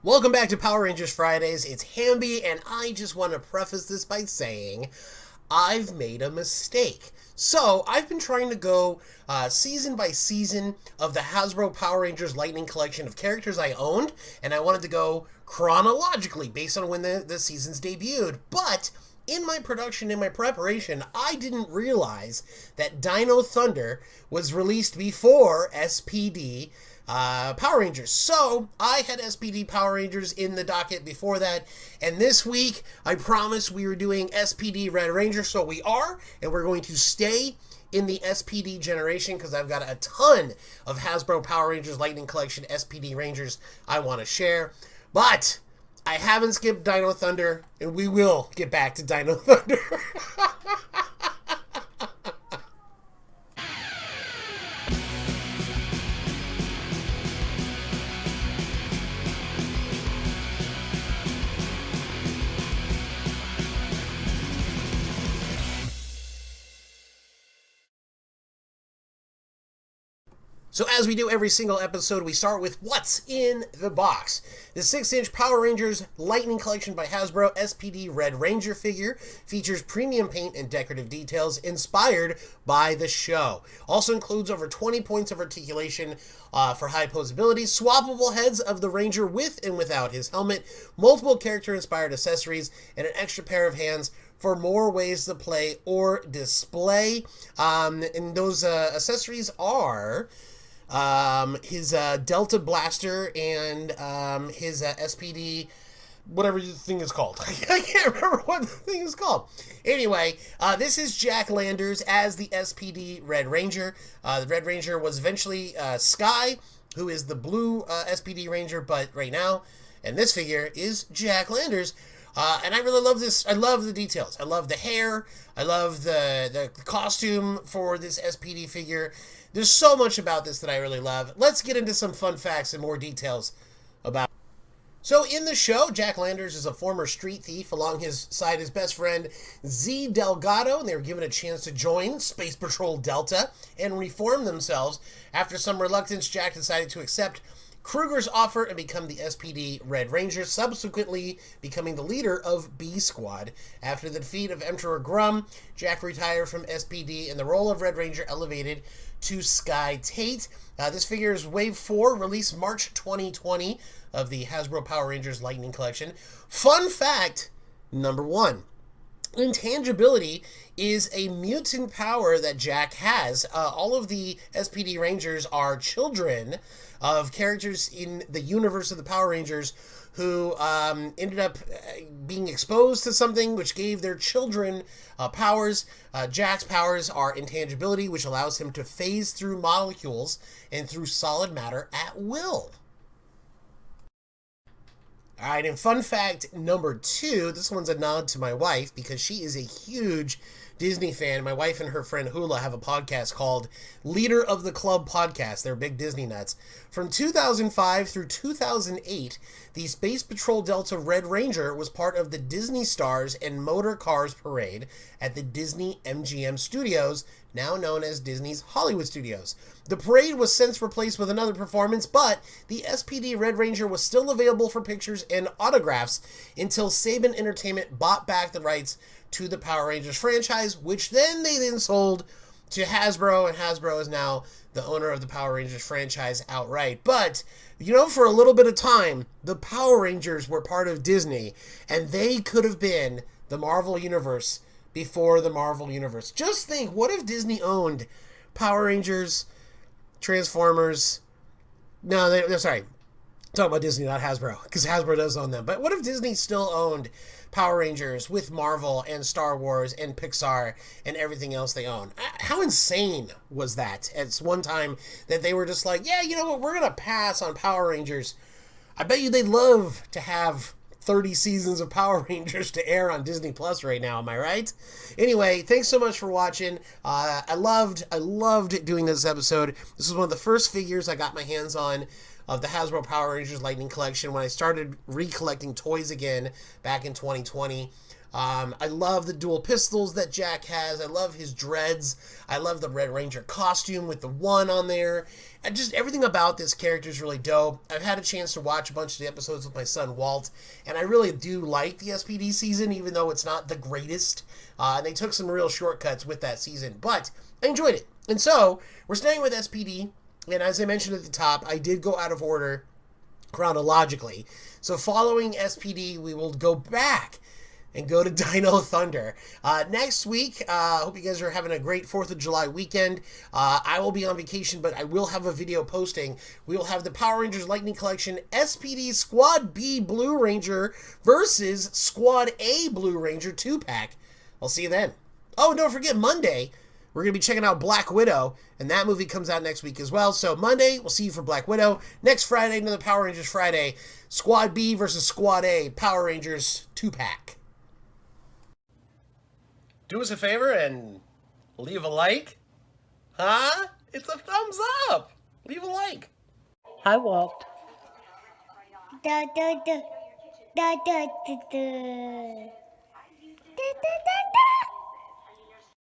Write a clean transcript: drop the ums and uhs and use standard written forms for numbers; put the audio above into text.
Welcome back to Power Rangers Fridays. It's Hamby, and I just want to preface this by saying I've made a mistake. So, I've been trying to go season by season of the Hasbro Power Rangers Lightning Collection of characters I owned, and I wanted to go chronologically based on when the seasons debuted. But in my preparation, I didn't realize that Dino Thunder was released before SPD Power Rangers. So I had SPD Power Rangers in the docket before that, and this week I promised we were doing SPD Red Ranger, so we are, and we're going to stay in the SPD generation because I've got a ton of Hasbro Power Rangers Lightning Collection SPD Rangers I want to share. But I haven't skipped Dino Thunder, and we will get back to Dino Thunder. So as we do every single episode, we start with what's in the box. The 6-inch Power Rangers Lightning Collection by Hasbro SPD Red Ranger figure features premium paint and decorative details inspired by the show. Also includes over 20 points of articulation for high posability, swappable heads of the Ranger with and without his helmet, multiple character-inspired accessories, and an extra pair of hands for more ways to play or display. And those accessories are his Delta Blaster and his SPD, whatever the thing is called. I can't remember what the thing is called. Anyway, this is Jack Landers as the SPD Red Ranger. The Red Ranger was eventually Sky, who is the blue SPD Ranger, but right now, and this figure is Jack Landers. And I really love this. I love the details. I love the hair. I love the costume for this SPD figure. There's so much about this that I really love. Let's get into some fun facts and more details about. So in the show, Jack Landers is a former street thief. Along his side, his best friend, Z Delgado, and they were given a chance to join Space Patrol Delta and reform themselves. After some reluctance, Jack decided to accept Kruger's offer and become the SPD Red Ranger, subsequently becoming the leader of B Squad. After the defeat of Emperor Grum, Jack retired from SPD and the role of Red Ranger elevated to Sky Tate. This figure is Wave 4, released March 2020 of the Hasbro Power Rangers Lightning Collection. Fun fact number 1. Intangibility is a mutant power that Jack has. All of the SPD Rangers are children of characters in the universe of the Power Rangers who ended up being exposed to something which gave their children powers. Jack's powers are intangibility, which allows him to phase through molecules and through solid matter at will. All right, and fun fact number 2, this one's a nod to my wife because she is a huge Disney fan. My wife and her friend Hula have a podcast called Leader of the Club Podcast. They're big Disney nuts. From 2005 through 2008, the Space Patrol Delta Red Ranger was part of the Disney Stars and Motor Cars Parade at the Disney MGM Studios, now known as Disney's Hollywood Studios. The parade was since replaced with another performance, but the SPD Red Ranger was still available for pictures and autographs until Saban Entertainment bought back the rights to the Power Rangers franchise, which they then sold to Hasbro, and Hasbro is now the owner of the Power Rangers franchise outright. But, for a little bit of time, the Power Rangers were part of Disney, and they could have been the Marvel Universe before the Marvel Universe. Just think, what if Disney owned Power Rangers, Transformers? No, they're sorry. Talking about Disney, not Hasbro, because Hasbro does own them. But what if Disney still owned Power Rangers with Marvel and Star Wars and Pixar and everything else they own? How insane was that? It's one time that they were just like, yeah, you know what, we're going to pass on Power Rangers. I bet you they'd love to have 30 seasons of Power Rangers to air on Disney Plus right now, am I right? Anyway, thanks so much for watching. I loved doing this episode. This was one of the first figures I got my hands on of the Hasbro Power Rangers Lightning Collection when I started recollecting toys again back in 2020. I love the dual pistols that Jack has. I love his dreads. I love the Red Ranger costume with the 1 on there. And just everything about this character is really dope. I've had a chance to watch a bunch of the episodes with my son Walt, and I really do like the SPD season, even though it's not the greatest. And they took some real shortcuts with that season, but I enjoyed it. And so, we're staying with SPD, and as I mentioned at the top, I did go out of order chronologically. So following SPD, we will go back and go to Dino Thunder. Next week, hope you guys are having a great 4th of July weekend. I will be on vacation, but I will have a video posting. We will have the Power Rangers Lightning Collection SPD Squad B Blue Ranger versus Squad A Blue Ranger 2-pack. I'll see you then. Oh, and don't forget, Monday, we're going to be checking out Black Widow, and that movie comes out next week as well. So Monday, we'll see you for Black Widow. Next Friday, another Power Rangers Friday. Squad B versus Squad A, Power Rangers 2-pack. Do us a favor and leave a like. Huh? It's a thumbs up. Leave a like. Hi, Walt. Da da da da da da da.